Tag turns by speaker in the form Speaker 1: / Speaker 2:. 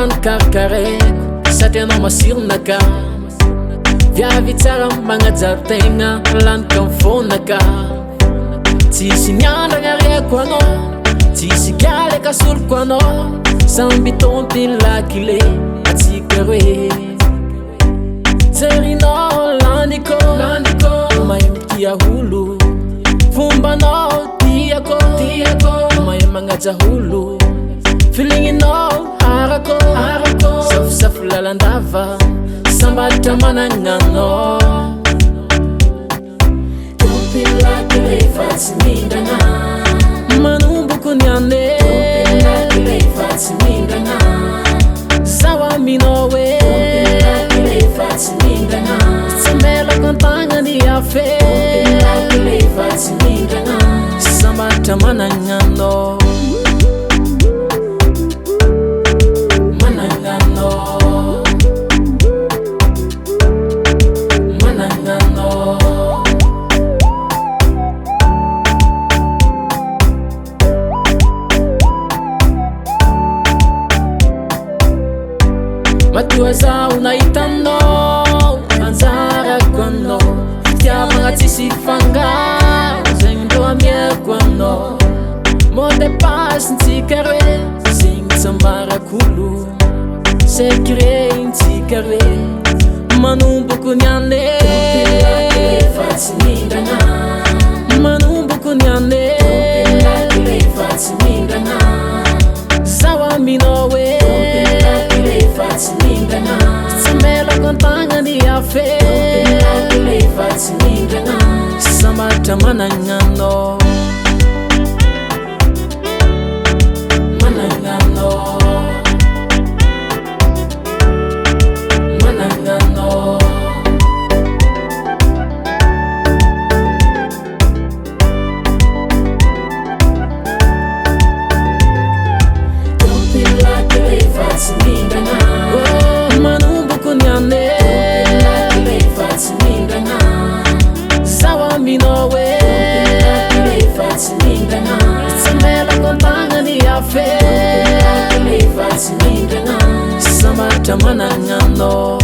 Speaker 1: magnano karakareko satria anao masironaka viavy tsara magnajary tegna lanika mifônaka tsisy miandragna reko anao tsisy gialy akasoloko anao samby tompiny lakile atsika roe tserinao landiko mahay mitia olo fombanao tiako mahay magnaja olo filigninao harako safosafo lalandava sambalitra managnanao tompiny lakile fa tsy mindragna manomboko niane tompiny lakile fa tsy mindragna zaho aminao e tompiny lakile fa tsy mindragna tsy melako antagnany afe tompiny lakile fa tsy mindragna sambalitra managnanao Matua zaho nahitanao anjarako anao fitiavagna tsisy fangaro zegny ndro amiako anao mode pasintsika roe zegny tsambarak'olo sekrentsika roe manomboko niane fa tsy mindragna manomboko niane fa tsy mindragna zaho aminao e tsy mindragna tsy melako antagnany afe fa tsy mindragna sambalitra managnanao sambalitra managnanao